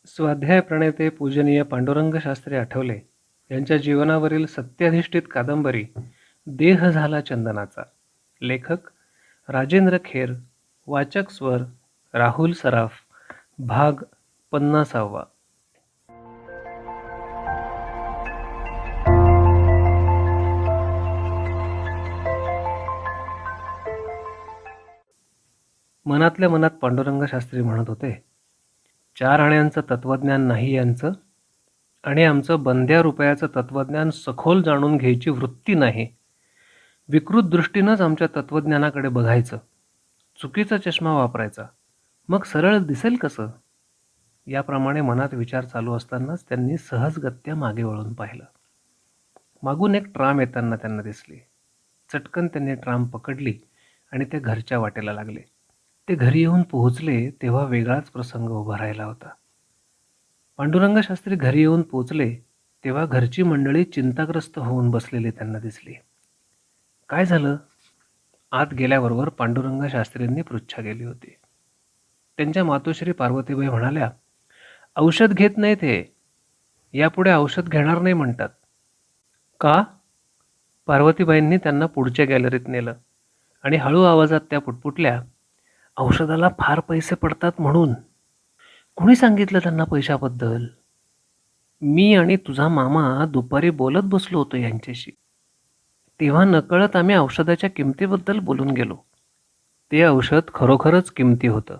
स्वाध्याय प्रणेते पूजनीय पांडुरंग शास्त्री आठवले यांच्या जीवनावरील सत्याधिष्ठित कादंबरी देह झाला चंदनाचा. लेखक राजेंद्र खेर. वाचक स्वर राहुल सराफ. भाग 50. मनातल्या मनात पांडुरंग शास्त्री म्हणत होते, 4 आण्यांचं तत्त्वज्ञान नाही यांचं, आणि आमचं बंध्या रुपयाचं तत्त्वज्ञान सखोल जाणून घ्यायची वृत्ती नाही. विकृत दृष्टीनंच आमच्या तत्त्वज्ञानाकडे बघायचं, चुकीचा चष्मा वापरायचा, मग सरळ दिसेल कसं? याप्रमाणे मनात विचार चालू असतानाच त्यांनी सहजगत्या मागे वळून पाहिलं. मागून एक ट्राम येताना त्यांना दिसली. चटकन त्यांनी ट्राम पकडली आणि ते घरच्या वाटेला लागले. ते घरी येऊन पोहोचले तेव्हा वेगळाच प्रसंग उभा राहिला होता. पांडुरंग शास्त्री घरी येऊन पोहोचले तेव्हा घरची मंडळी चिंताग्रस्त होऊन बसलेली त्यांना दिसली. काय झालं? आत गेल्याबरोबर पांडुरंग शास्त्रींनी पृच्छा केली होती. त्यांच्या मातोश्री पार्वतीबाई म्हणाल्या, औषध घेत नाहीत हे, यापुढे औषध घेणार नाही म्हणतात. का? पार्वतीबाईंनी त्यांना पुढच्या गॅलरीत नेलं आणि हळू आवाजात त्या पुटपुटल्या, औषधाला फार पैसे पडतात म्हणून. कुणी सांगितलं त्यांना पैशाबद्दल? मी आणि तुझा मामा दुपारी बोलत बसलो होतो यांच्याशी. तेव्हा नकळत आम्ही औषधाच्या किमतीबद्दल बोलून गेलो. ते औषध खरोखरच किमती होतं.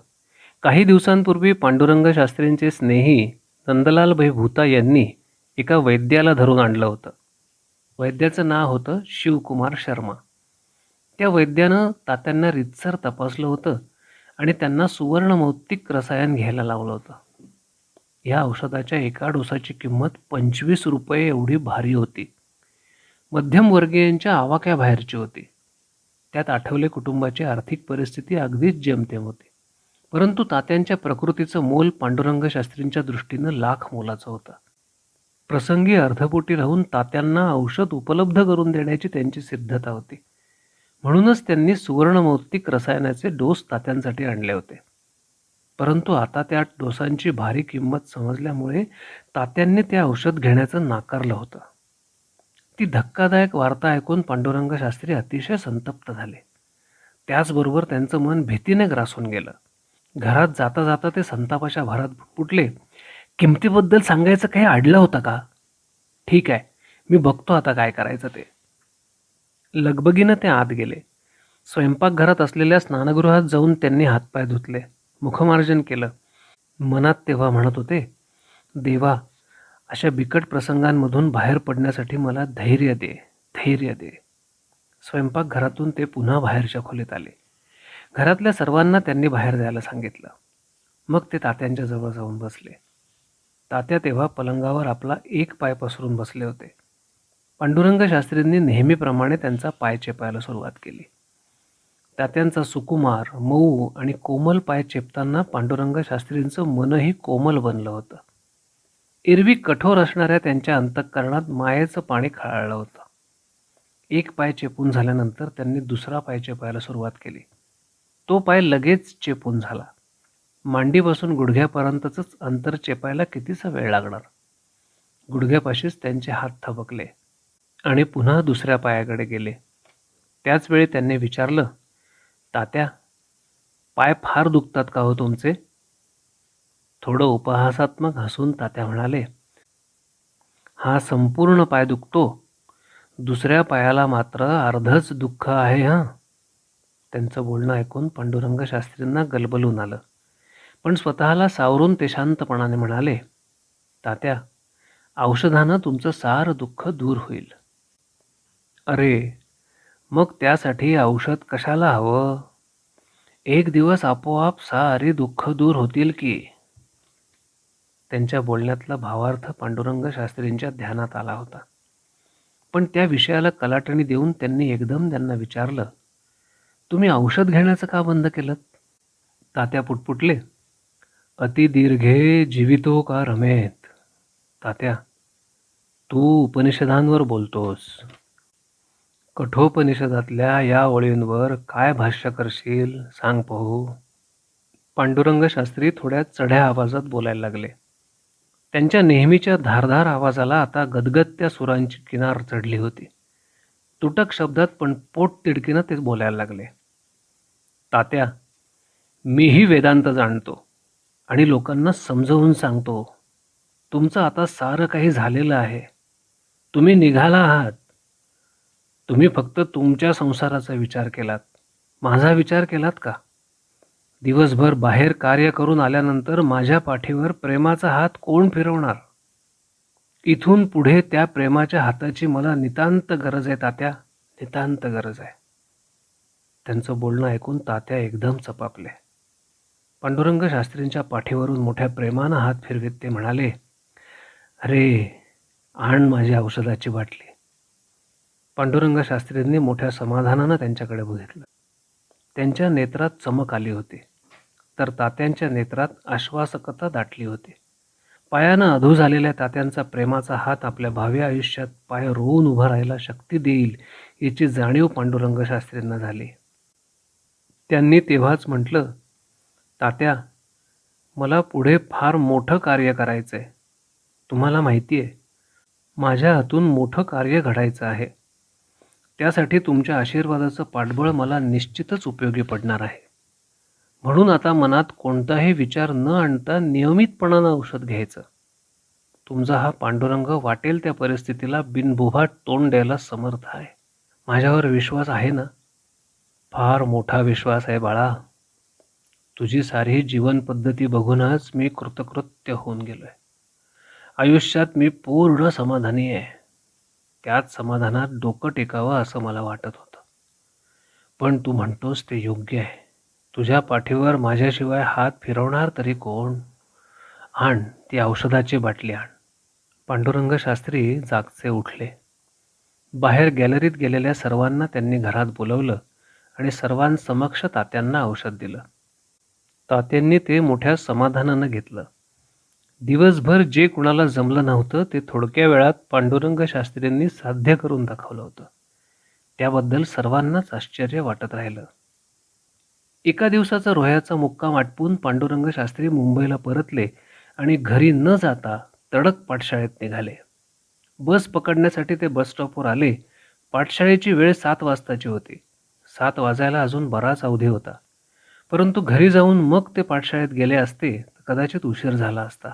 काही दिवसांपूर्वी पांडुरंग शास्त्रींचे स्नेही नंदलालभाई भूता यांनी एका वैद्याला धरून आणलं होतं. वैद्याचं नाव होतं शिवकुमार शर्मा. त्या वैद्यानं तात्यांना रीतसर तपासलं होतं आणि त्यांना सुवर्णमौक्तिक रसायन घ्यायला लावलं होतं. या औषधाच्या एका डोसाची किंमत 25 रुपये एवढी भारी होती. मध्यमवर्गीयांच्या आवाक्याबाहेरची होती. त्यात आठवले कुटुंबाची आर्थिक परिस्थिती अगदीच जेमतेम होती. परंतु तात्यांच्या प्रकृतीचं मोल पांडुरंग शास्त्रींच्या दृष्टीनं लाख मोलाचं होतं. प्रसंगी अर्धपोटी राहून तात्यांना औषध उपलब्ध करून देण्याची त्यांची सिद्धता होती. म्हणूनच त्यांनी सुवर्णमौक्तिक रसायनाचे डोस तात्यांसाठी आणले होते. परंतु आता त्या डोसांची भारी किंमत समजल्यामुळे तात्यांनी ते औषध घेण्याचं नाकारलं होतं. ती धक्कादायक वार्ता ऐकून पांडुरंग शास्त्री अतिशय संतप्त झाले. त्याचबरोबर त्यांचं मन भीतीने ग्रासून गेलं. घरात जाता जाता ते संतापाच्या भरात पुटले, किमतीबद्दल सांगायचं काही अडलं होतं का? ठीक आहे, मी बघतो आता काय करायचं ते. लगबगीनं ते आत गेले. स्वयंपाकघरात असलेल्या स्नानगृहात जाऊन त्यांनी हातपाय धुतले, मुखमार्जन केलं. मनात तेव्हा म्हणत होते, देवा, अशा बिकट प्रसंगांमधून बाहेर पडण्यासाठी मला धैर्य दे, धैर्य दे. स्वयंपाकघरातून ते पुन्हा बाहेरच्या खोलीत आले. घरातल्या सर्वांना त्यांनी बाहेर जायला सांगितलं. मग ते तात्यांच्या जवळ जाऊन बसले. तात्या तेव्हा पलंगावर आपला एक पाय पसरून बसले होते. पांडुरंग शास्त्रींनी नेहमीप्रमाणे त्यांचा पाय चेपायला सुरुवात केली. तात्यांचा सुकुमार, मऊ आणि कोमल पाय चेपताना पांडुरंग शास्त्रींचं मनही कोमल बनलं होतं. एरवी कठोर असणाऱ्या त्यांच्या अंतःकरणात मायेचं पाणी खळाळलं होतं. एक पाय चेपून झाल्यानंतर त्यांनी दुसरा पाय चेपायला सुरुवात केली. तो पाय लगेच चेपून झाला. मांडीपासून गुडघ्यापर्यंतच अंतर चेपायला कितीसा वेळ लागणार. गुडघ्यापाशीच त्यांचे हात थबकले आणि पुन्हा दुसऱ्या पायाकडे गेले. त्याचवेळी त्यांनी विचारलं, तात्या, पाय फार दुखतात का हो तुमचे? थोडं उपहासात्मक हसून तात्या म्हणाले, हा संपूर्ण पाय दुखतो, दुसऱ्या पायाला मात्र अर्धच दुःख आहे. त्यांचं बोलणं ऐकून पांडुरंग शास्त्रींना गलबलून आलं. पण स्वतःला सावरून ते शांतपणाने म्हणाले, तात्या, औषधानं तुमचं सारं दुःख दूर होईल. अरे, मग त्यासाठी औषध कशाला हवं? एक दिवस आपोआप सारी दुःख दूर होतील की. त्यांच्या बोलण्यातला भावार्थ पांडुरंग शास्त्रींच्या ध्यानात आला होता. पण त्या विषयाला कलाटणी देऊन त्यांनी एकदम त्यांना विचारलं, तुम्ही औषध घेण्याचं का बंद केलं? तात्या पुटपुटले, अति दीर्घे जीवितो का रमेत. तात्या, तू उपनिषदांवर बोलतोस. कठोपनिषदातल्या या ओळींवर काय भाष्य करशील सांग पाहू. पांडुरंग शास्त्री थोड्या चढ्या आवाजात बोलायला लागले. त्यांच्या नेहमीच्या धारदार आवाजाला आता गदगदत्या सुरांची किनार चढली होती. तुटक शब्दात पण पोटतिडकीनं ते बोलायला लागले. तात्या, मीही वेदांत जाणतो आणि लोकांना समजवून सांगतो. तुमचं आता सारं काही झालेलं आहे. तुम्ही निघाला आहात. तुम्ही फक्त तुमच्या संसाराचा विचार केलात. माझा विचार केलात का? दिवसभर बाहेर कार्य करून आल्यानंतर माझ्या पाठीवर प्रेमाचा हात कोण फिरवणार? इथून पुढे त्या प्रेमाच्या हाताची मला नितांत गरज आहे तात्या, नितांत गरज आहे. त्यांचं बोलणं ऐकून तात्या एकदम चपापले. पांडुरंग शास्त्रींच्या पाठीवरून मोठ्या प्रेमानं हात फिरवीत ते म्हणाले, अरे आण माझी औषधाची बाटली. पांडुरंग शास्त्रींनी मोठ्या समाधानानं त्यांच्याकडे बघितलं. त्यांच्या नेत्रात चमक आली होती, तर तात्यांच्या नेत्रात आश्वासकता दाटली होती. पायानं अधू झालेल्या तात्यांचा प्रेमाचा हात आपल्या भावी आयुष्यात पाय रोवून उभं राहायला शक्ती देईल याची जाणीव पांडुरंग शास्त्रींना झाली. त्यांनी तेव्हाच म्हटलं, तात्या, मला पुढे फार मोठं कार्य करायचं आहे. तुम्हाला माहिती आहे, माझ्या हातून मोठं कार्य घडायचं आहे. त्यासाठी तुमच्या आशीर्वादाचं पाठबळ मला निश्चितच उपयोगी पडणार आहे. म्हणून आता मनात कोणताही विचार न आणता नियमितपणानं औषध घ्यायचं. तुमचा हा पांडुरंग वाटेल त्या परिस्थितीला बिनबुभाट तोंड द्यायला समर्थ आहे. माझ्यावर विश्वास आहे ना? फार मोठा विश्वास आहे बाळा. तुझी सारी जीवन पद्धती बघूनच मी कृतकृत्य होऊन गेलोय. आयुष्यात मी पूर्ण समाधानी आहे. त्याच समाधानात डोकं टेकावं असं मला वाटत होतं. पण तू म्हणतोस ते योग्य आहे. तुझ्या पाठीवर माझ्याशिवाय हात फिरवणार तरी कोण? आण ती औषधाची बाटली आण. पांडुरंग शास्त्री जागचे उठले. बाहेर गॅलरीत गेलेल्या सर्वांना त्यांनी घरात बोलवलं आणि सर्वांसमक्ष तात्यांना औषध दिलं. तात्यांनी ते मोठ्या समाधानानं घेतलं. दिवसभर जे कुणाला जमलं नव्हतं ते थोडक्या वेळात पांडुरंग शास्त्रींनी साध्य करून दाखवलं होतं. त्याबद्दल सर्वांनाच आश्चर्य वाटत राहिलं. एका दिवसाचा रोह्याचा मुक्काम आटपून पांडुरंग शास्त्री मुंबईला परतले आणि घरी न जाता तडक पाठशाळेत निघाले. बस पकडण्यासाठी ते बसस्टॉपवर आले. पाठशाळेची वेळ 7 वाजताची होती. 7 वाजायला अजून बराच अवधी होता. परंतु घरी जाऊन मग ते पाठशाळेत गेले असते तर कदाचित उशीर झाला असता.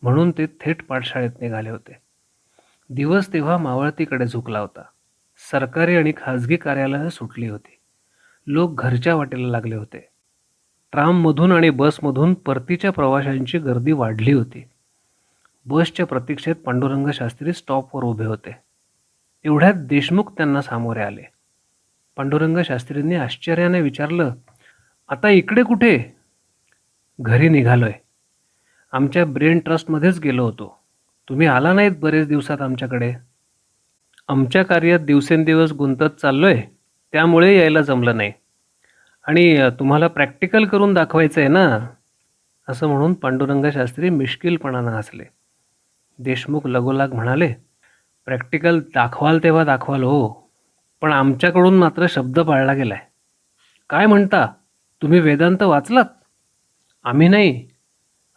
म्हणून ते थेट पाठशाळेत निघाले होते. दिवस तेव्हा मावळतीकडे झुकला होता. सरकारी आणि खाजगी कार्यालयं सुटली होती. लोक घरच्या वाटेला लागले होते. ट्राममधून आणि बसमधून परतीच्या प्रवाशांची गर्दी वाढली होती. बसच्या प्रतीक्षेत पांडुरंग शास्त्री स्टॉपवर उभे होते. एवढ्यात देशमुख त्यांना सामोरे आले. पांडुरंग शास्त्रींनी आश्चर्याने विचारलं, आता इकडे कुठे? घरी निघालोय. आमच्या ब्रेन ट्रस्टमध्येच गेलो होतो. तुम्ही आला नाहीत बरेच दिवसात आमच्याकडे. आमच्या कार्यात दिवसेंदिवस गुंतत चाललोय, त्यामुळे यायला जमलं नाही. आणि तुम्हाला प्रॅक्टिकल करून दाखवायचं आहे ना, असं म्हणून पांडुरंग शास्त्री मिश्किलपणानं हसले. देशमुख लगोलाग म्हणाले, प्रॅक्टिकल दाखवाल तेव्हा दाखवाल हो, पण आमच्याकडून मात्र शब्द पाळला गेलाय. काय म्हणता? तुम्ही वेदांत वाचलात? आम्ही नाही,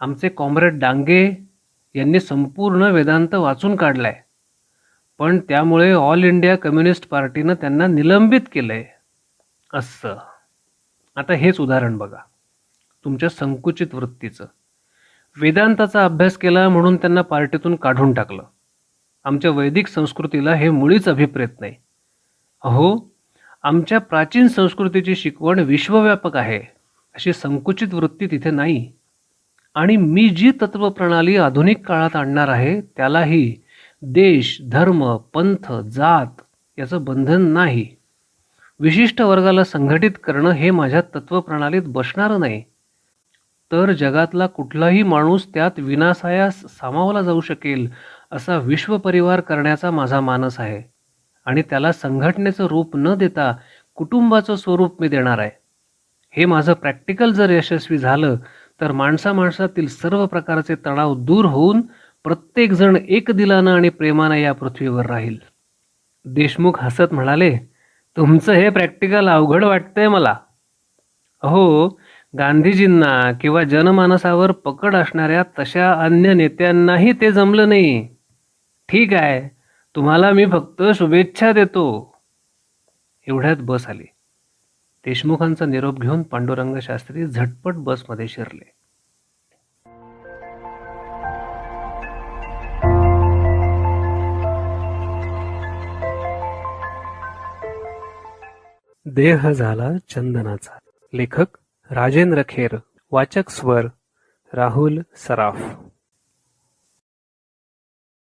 आमचे कॉम्रेड डांगे यांनी संपूर्ण वेदांत वाचून काढलाय. पण त्यामुळे ऑल इंडिया कम्युनिस्ट पार्टीनं त्यांना निलंबित केलंय. असं. आता हेच उदाहरण बघा तुमच्या संकुचित वृत्तीचं. वेदांताचा अभ्यास केला म्हणून त्यांना पार्टीतून काढून टाकलं. आमच्या वैदिक संस्कृतीला हे मुळीच अभिप्रेत नाही. अहो, आमच्या प्राचीन संस्कृतीची शिकवण विश्वव्यापक आहे, अशी संकुचित वृत्ती तिथे नाही. आणि मी जी तत्वप्रणाली आधुनिक काळात आणणार आहे त्यालाही देश, धर्म, पंथ, जात याचं बंधन नाही. विशिष्ट वर्गाला संघटित करणं हे माझ्या तत्वप्रणालीत बसणारं नाही. तर जगातला कुठलाही माणूस त्यात विनासायास सामावला जाऊ शकेल असा विश्वपरिवार करण्याचा माझा मानस आहे. आणि त्याला संघटनेचं रूप न देता कुटुंबाचं स्वरूप मी देणार आहे. हे माझं प्रॅक्टिकल जर यशस्वी झालं तर माणसामाणसातील सर्व प्रकारचे तणाव दूर होऊन प्रत्येकजण एकदिलानं आणि प्रेमानं या पृथ्वीवर राहील. देशमुख हसत म्हणाले, तुमचं हे प्रॅक्टिकल अवघड वाटतंय मला. अहो, गांधीजींना किंवा जनमानसावर पकड असणाऱ्या तशा अन्य नेत्यांनाही ते जमलं नाही. ठीक आहे, तुम्हाला मी फक्त शुभेच्छा देतो. एवढ्यात बस आली. देशमुखांचा निरोप घेऊन पांडुरंग शास्त्री झटपट बसमध्ये शिरले. देह झाला चंदनाचा. लेखक राजेंद्र खेर. वाचक स्वर राहुल सराफ.